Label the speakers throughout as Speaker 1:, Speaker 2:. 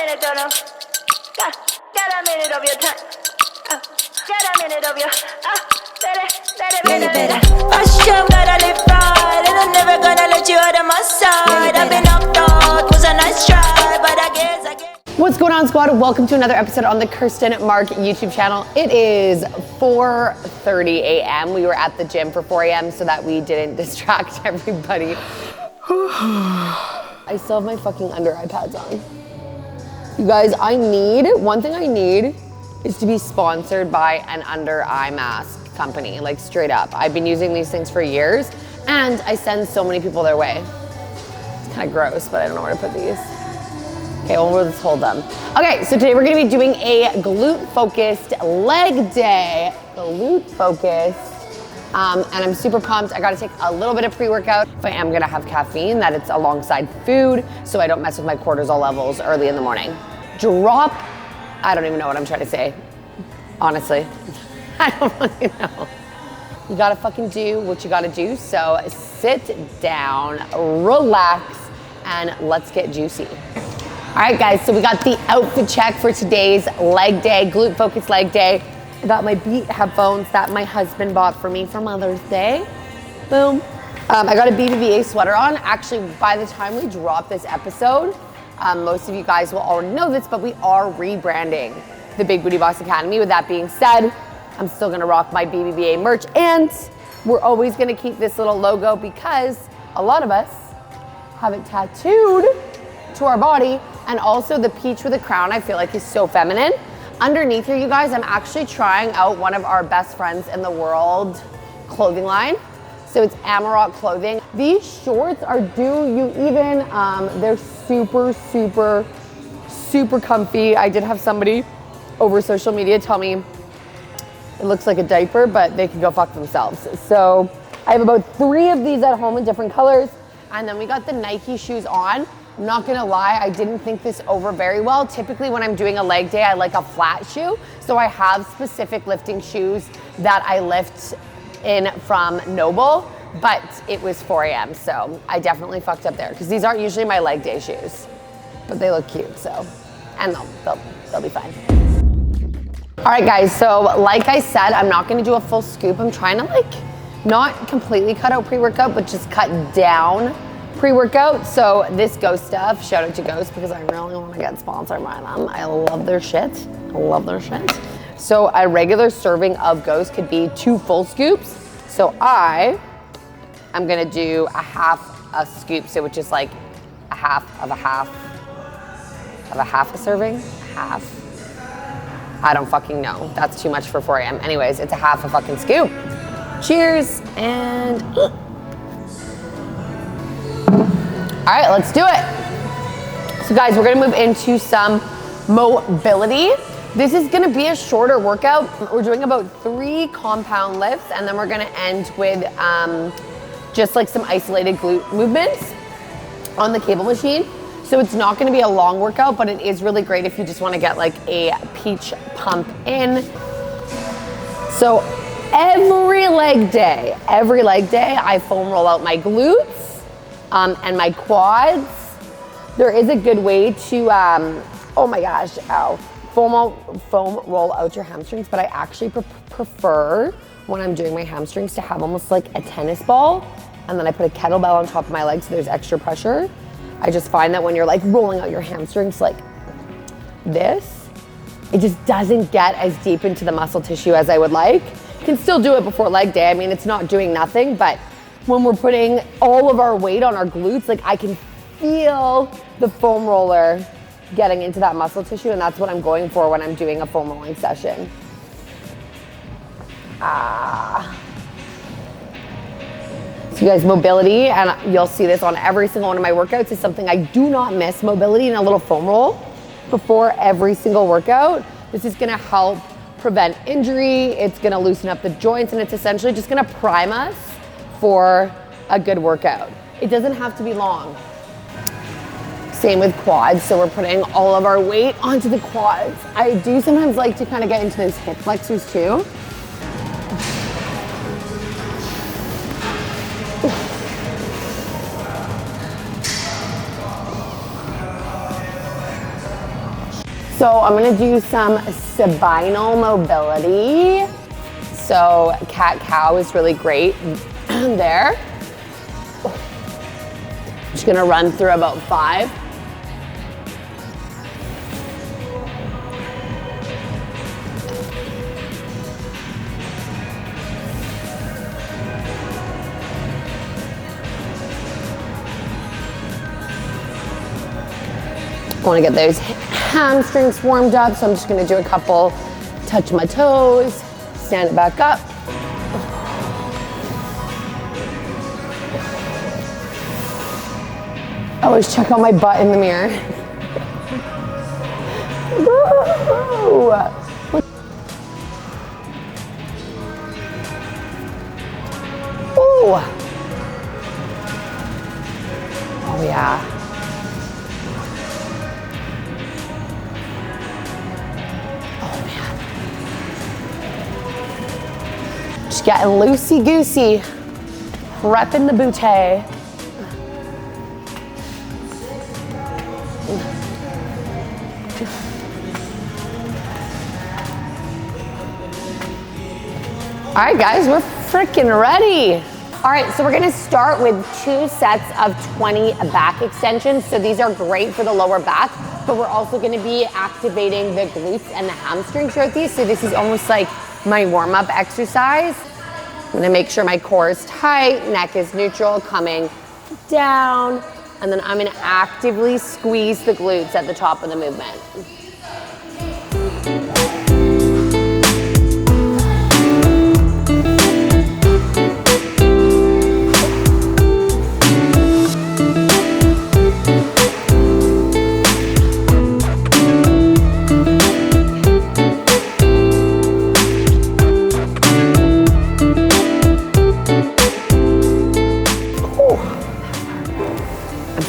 Speaker 1: minute, don't know. Got a minute of your time. Got a minute of your. Better. First you gotta live right, and I'm never gonna let you out of my side. I've been knocked out, was a nice try, but I guess.
Speaker 2: What's going on, squad? Welcome to another episode on the Kirsten Mark YouTube channel. It is 4:30 a.m. We were at the gym for 4 a.m. so that we didn't distract everybody. I still have my fucking under eye pads on. You guys, one thing I need is to be sponsored by an under eye mask company, like straight up. I've been using these things for years and I send so many people their way. It's kind of gross, but I don't know where to put these. Okay, well, we'll just hold them. Okay, so today we're gonna be doing a glute focused leg day. Glute focused. And I'm super pumped. I gotta take a little bit of pre-workout. If I am gonna have caffeine, that it's alongside food, so I don't mess with my cortisol levels early in the morning. I don't even know what I'm trying to say. Honestly, I don't really know. You gotta fucking do what you gotta do. So sit down, relax, and let's get juicy. All right, guys, so we got the outfit check for today's leg day, glute focused leg day. I got my Beat headphones that my husband bought for me for Mother's Day. Boom. I got a BBVA sweater on. Actually, by the time we drop this episode, most of you guys will already know this, but we are rebranding the Big Booty Boss Academy. With that being said, I'm still gonna rock my BBVA merch, and we're always gonna keep this little logo because a lot of us have it tattooed to our body. And also the peach with a crown, I feel like is so feminine. Underneath here, you guys, I'm actually trying out one of our best friends in the world clothing line. So it's Amarok Clothing. These shorts are they're super, super, super comfy. I did have somebody over social media tell me it looks like a diaper, but they can go fuck themselves. So I have about 3 of these at home in different colors. And then we got the Nike shoes on. I'm not gonna lie, I didn't think this over very well. Typically when I'm doing a leg day, I like a flat shoe. So I have specific lifting shoes that I lift in from Noble, but it was 4 a.m. So I definitely fucked up there because these aren't usually my leg day shoes, but they look cute, so, and they'll be fine. All right, guys, so like I said, I'm not gonna do a full scoop. I'm trying to not completely cut out pre-workout, but just cut down pre-workout. So this Ghost stuff, shout out to Ghost because I really want to get sponsored by them. I love their shit. So a regular serving of Ghost could be 2 full scoops. So I'm gonna do a half a scoop, so which is like a half of a serving. I don't fucking know. That's too much for 4 a.m. Anyways, it's a half a fucking scoop. Cheers, and all right, let's do it. So guys, we're gonna move into some mobility. This is gonna be a shorter workout. We're doing about 3 compound lifts, and then we're gonna end with just like some isolated glute movements on the cable machine. So it's not gonna be a long workout, but it is really great if you just wanna get like a peach pump in. So every leg day, I foam roll out my glutes and my quads. There is a good way to, oh my gosh, foam roll out your hamstrings, but I actually prefer when I'm doing my hamstrings to have almost like a tennis ball, and then I put a kettlebell on top of my legs so there's extra pressure. I just find that when you're like rolling out your hamstrings like this, it just doesn't get as deep into the muscle tissue as I would like. You can still do it before leg day. I mean, it's not doing nothing, but when we're putting all of our weight on our glutes, like I can feel the foam roller getting into that muscle tissue, and that's what I'm going for when I'm doing a foam rolling session. So you guys, mobility, and you'll see this on every single one of my workouts, is something I do not miss. Mobility and a little foam roll before every single workout. This is gonna help prevent injury, it's gonna loosen up the joints, and it's essentially just gonna prime us for a good workout. It doesn't have to be long. Same with quads, so we're putting all of our weight onto the quads. I do sometimes like to kind of get into those hip flexors too. So I'm gonna do some spinal mobility. So cat-cow is really great there. Just gonna run through about 5. I want to get those hamstrings warmed up, so I'm just going to do a couple, touch my toes, stand it back up. I always check out my butt in the mirror. Woo! Ooh. Oh yeah. Just getting loosey-goosey, repping the booty. All right, guys, we're freaking ready. All right, so we're gonna start with 2 sets of 20 back extensions. So these are great for the lower back, but we're also gonna be activating the glutes and the hamstrings throughout these. So this is almost like my warm-up exercise. I'm gonna make sure my core is tight, neck is neutral, coming down, and then I'm gonna actively squeeze the glutes at the top of the movement.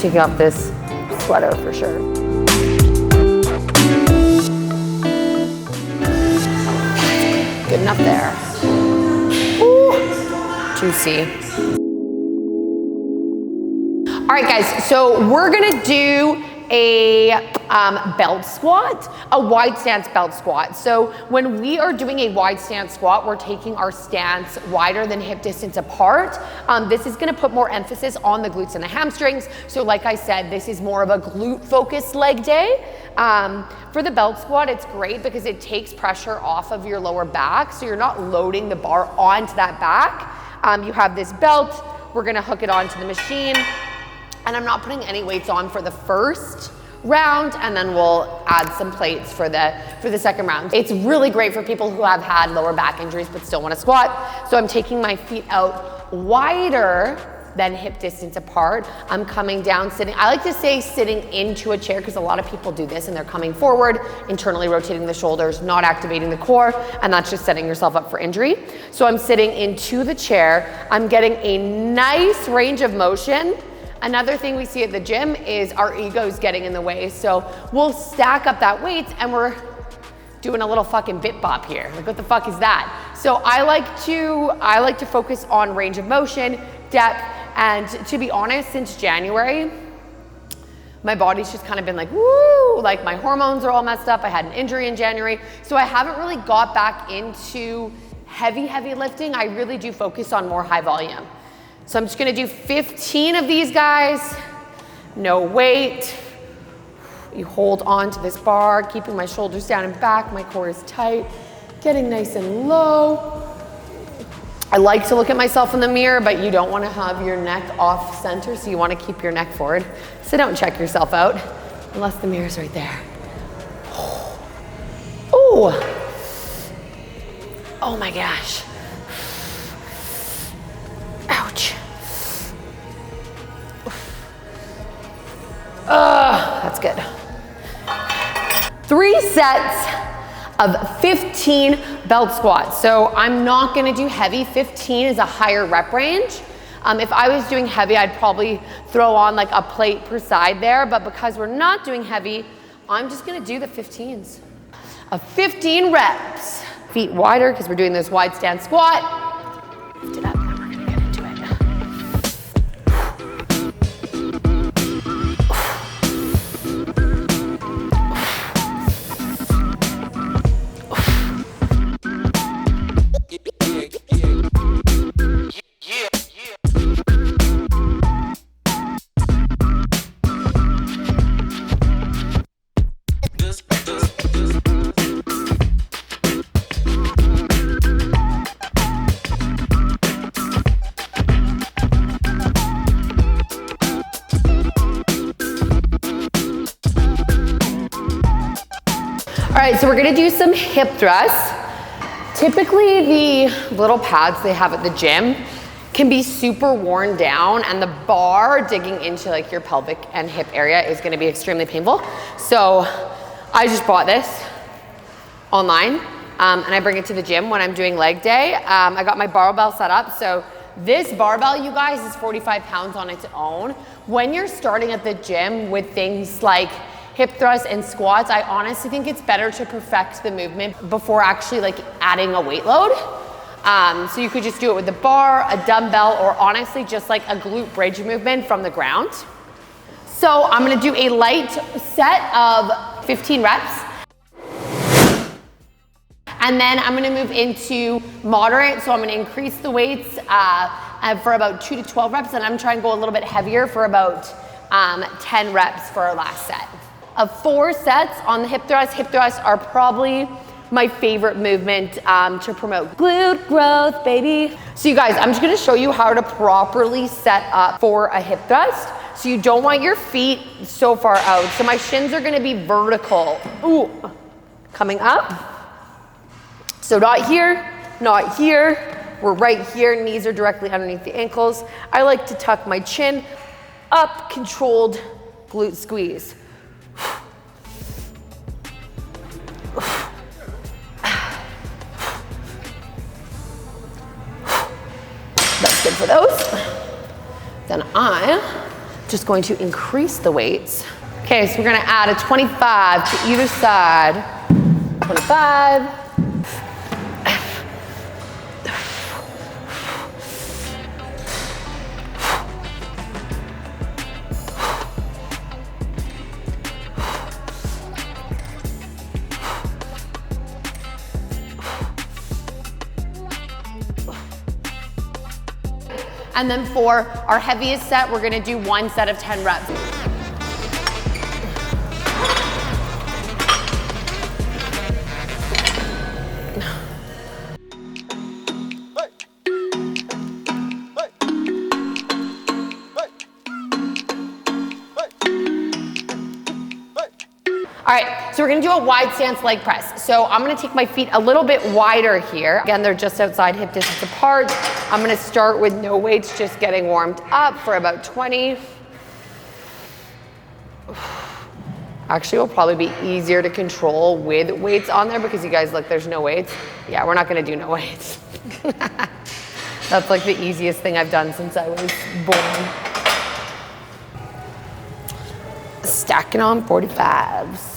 Speaker 2: Taking off this sweater for sure. Good enough there. Ooh, juicy. All right, guys, so we're gonna do a belt squat, a wide stance belt squat. So when we are doing a wide stance squat, we're taking our stance wider than hip distance apart. This is gonna put more emphasis on the glutes and the hamstrings. So like I said, this is more of a glute focused leg day. For the belt squat, it's great because it takes pressure off of your lower back. So you're not loading the bar onto that back. You have this belt, we're gonna hook it onto the machine. And I'm not putting any weights on for the first round, and then we'll add some plates for the second round. It's really great for people who have had lower back injuries but still want to squat. So I'm taking my feet out wider than hip distance apart. I'm coming down, sitting. I like to say sitting into a chair because a lot of people do this and they're coming forward, internally rotating the shoulders, not activating the core, and that's just setting yourself up for injury. So I'm sitting into the chair. I'm getting a nice range of motion. Another thing we see at the gym is our egos getting in the way. So we'll stack up that weight and we're doing a little fucking bit bop here. Like, what the fuck is that? So I like to focus on range of motion, depth, and to be honest, since January, my body's just kind of been like, woo, like my hormones are all messed up. I had an injury in January. So I haven't really got back into heavy lifting. I really do focus on more high volume. So I'm just gonna do 15 of these guys, no weight. You hold on to this bar, keeping my shoulders down and back, my core is tight, getting nice and low. I like to look at myself in the mirror, but you don't wanna have your neck off center, so you wanna keep your neck forward. So don't check yourself out, unless the mirror's right there. Oh, oh my gosh. Ouch. That's good. 3 sets of 15 belt squats. So I'm not gonna do heavy. 15 is a higher rep range. If I was doing heavy, I'd probably throw on like a plate per side there, but because we're not doing heavy, I'm just gonna do the 15s. Of 15 reps. Feet wider, because we're doing this wide stance squat. Lift it up. right, so we're gonna do some hip thrusts. Typically the little pads they have at the gym can be super worn down, and the bar digging into like your pelvic and hip area is gonna be extremely painful. So I just bought this online and I bring it to the gym when I'm doing leg day. I got my barbell set up. So this barbell, you guys, is 45 pounds on its own. When you're starting at the gym with things like hip thrusts and squats, I honestly think it's better to perfect the movement before actually like adding a weight load. So you could just do it with the bar, a dumbbell, or honestly just like a glute bridge movement from the ground. So I'm gonna do a light set of 15 reps. And then I'm gonna move into moderate. So I'm gonna increase the weights for about 2 to 12 reps, and I'm trying to go a little bit heavier for about 10 reps for our last set. Of 4 sets on the hip thrusts are probably my favorite movement to promote glute growth, baby. So you guys, I'm just gonna show you how to properly set up for a hip thrust. So you don't want your feet so far out. So my shins are gonna be vertical. Ooh, coming up. So not here, not here. We're right here, knees are directly underneath the ankles. I like to tuck my chin up, controlled glute squeeze. That's good for those. Then I'm just going to increase the weights. Okay, so we're gonna add a 25 to either side. 25. And then for our heaviest set, we're gonna do 1 set of 10 reps. All right, so we're gonna do a wide stance leg press. So I'm gonna take my feet a little bit wider here. Again, they're just outside hip distance apart. I'm gonna start with no weights, just getting warmed up for about 20. Actually, will probably be easier to control with weights on there because you guys, look, there's no weights. Yeah, we're not gonna do no weights. That's like the easiest thing I've done since I was born. Stacking on 45s.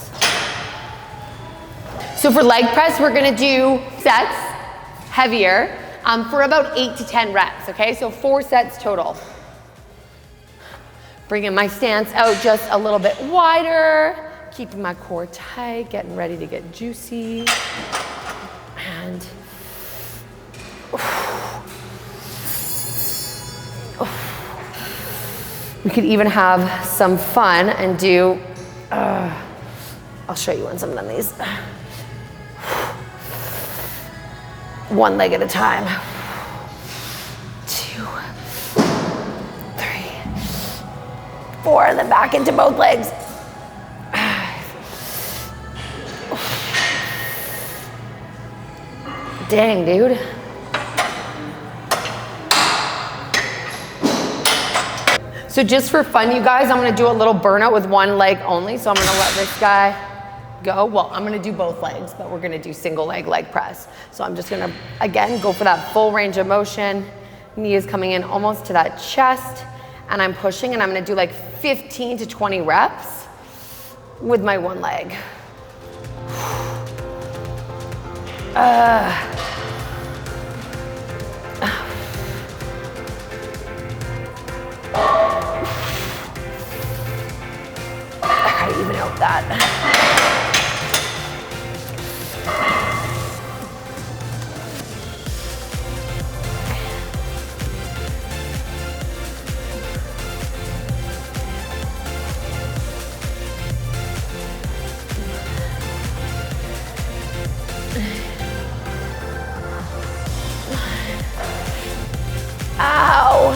Speaker 2: So for leg press, we're gonna do sets, heavier, for about 8 to 10 reps, okay? So 4 sets total. Bringing my stance out just a little bit wider, keeping my core tight, getting ready to get juicy. And we could even have some fun and do, I'll show you when some of these. 1 leg at a time. 2, 3, 4, and then back into both legs. Dang, dude. So just for fun, you guys, I'm gonna do a little burnout with 1 leg only. So I'm gonna let this guy go. Well, I'm gonna do both legs, but we're gonna do single leg press. So I'm just gonna, again, go for that full range of motion. Knee is coming in almost to that chest, and I'm pushing, and I'm gonna do like 15 to 20 reps with my 1 leg. I gotta even out that. Ow.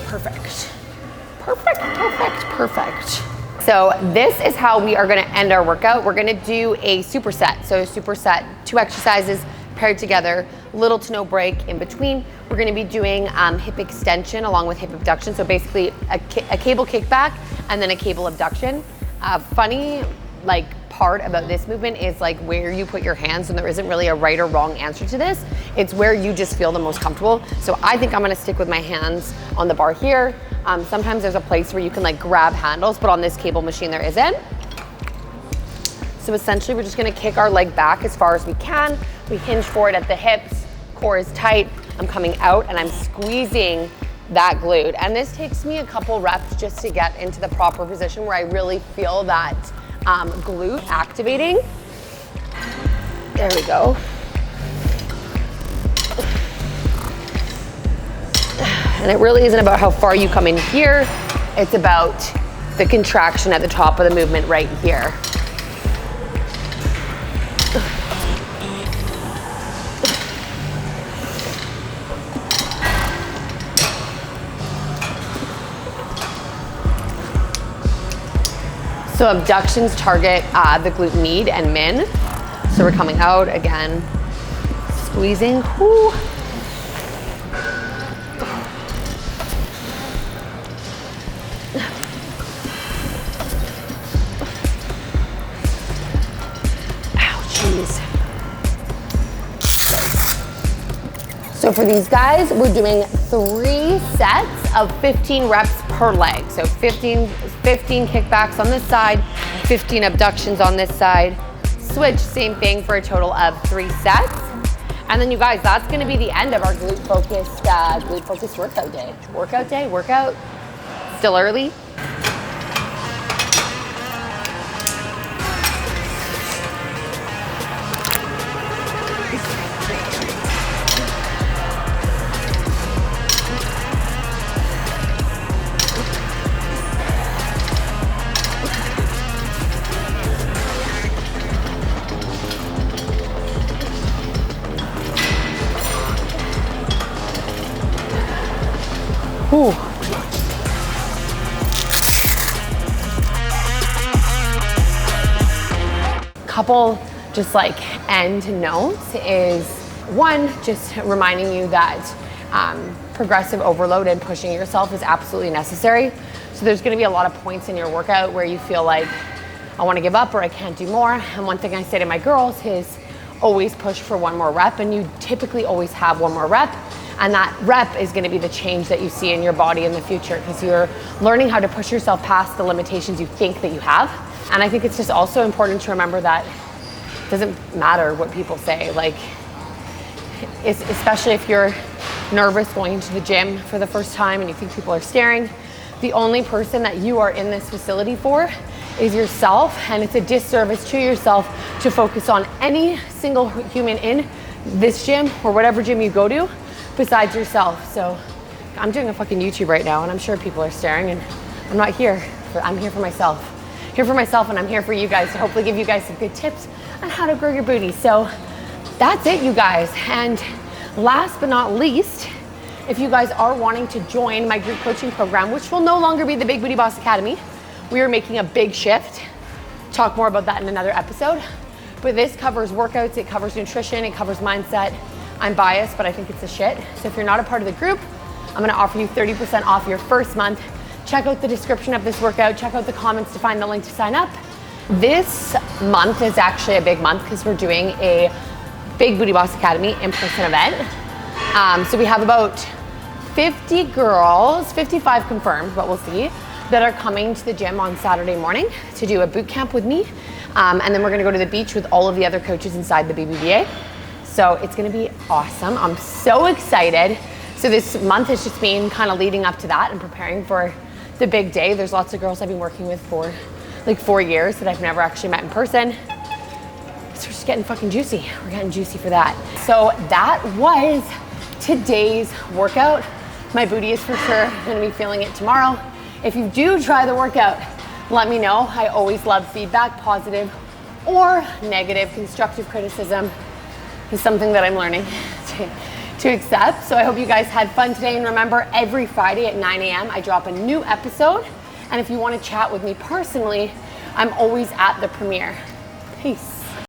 Speaker 2: Perfect. Perfect, perfect, perfect. So this is how we are gonna end our workout. We're gonna do a superset. So a superset, 2 exercises paired together, little to no break in between. We're gonna be doing hip extension along with hip abduction. So basically a cable kickback and then a cable abduction. Funny part about this movement is like where you put your hands, and there isn't really a right or wrong answer to this. It's where you just feel the most comfortable. So I think I'm gonna stick with my hands on the bar here. Sometimes there's a place where you can like grab handles, but on this cable machine there isn't. So essentially we're just gonna kick our leg back as far as we can. We hinge forward at the hips, core is tight. I'm coming out and I'm squeezing that glute. And this takes me a couple reps just to get into the proper position where I really feel that glute activating. There we go. And it really isn't about how far you come in here. It's about the contraction at the top of the movement right here. So abductions target the glute med and min. So we're coming out again, squeezing. Whoo. Ow, jeez. So for these guys, we're doing 3 sets of 15 reps per leg. So 15 kickbacks on this side, 15 abductions on this side. Switch, same thing for a total of 3 sets. And then you guys, that's gonna be the end of our glute focused workout day. Workout, still early. Ooh. Couple just like end notes is one, just reminding you that progressive overload and pushing yourself is absolutely necessary. So there's gonna be a lot of points in your workout where you feel like I wanna give up or I can't do more. And one thing I say to my girls is always push for 1 more rep, and you typically always have 1 more rep. And that rep is gonna be the change that you see in your body in the future, because you're learning how to push yourself past the limitations you think that you have. And I think it's just also important to remember that it doesn't matter what people say. Like, especially if you're nervous going into the gym for the first time and you think people are staring, the only person that you are in this facility for is yourself. And it's a disservice to yourself to focus on any single human in this gym or whatever gym you go to besides yourself. So I'm doing a fucking YouTube right now and I'm sure people are staring, and I'm not here, but I'm here for myself. And I'm here for you guys to hopefully give you guys some good tips on how to grow your booty. So that's it, you guys. And last but not least, if you guys are wanting to join my group coaching program, which will no longer be the Big Booty Boss Academy, we are making a big shift. Talk more about that in another episode. But this covers workouts, it covers nutrition, it covers mindset. I'm biased, but I think it's a shit. So if you're not a part of the group, I'm gonna offer you 30% off your first month. Check out the description of this workout, check out the comments to find the link to sign up. This month is actually a big month because we're doing a Big Booty Boss Academy in-person event. So we have about 50 girls, 55 confirmed, but we'll see, that are coming to the gym on Saturday morning to do a boot camp with me. And then we're gonna go to the beach with all of the other coaches inside the BBBA. So it's gonna be awesome. I'm so excited. So this month has just been kind of leading up to that and preparing for the big day. There's lots of girls I've been working with for like 4 years that I've never actually met in person. So we're just getting fucking juicy. We're getting juicy for that. So that was today's workout. My booty is for sure gonna be feeling it tomorrow. If you do try the workout, let me know. I always love feedback, positive or negative. Constructive criticism is something that I'm learning to accept. So I hope you guys had fun today. And remember, every Friday at 9 a.m. I drop a new episode. And if you want to chat with me personally, I'm always at the premiere. Peace.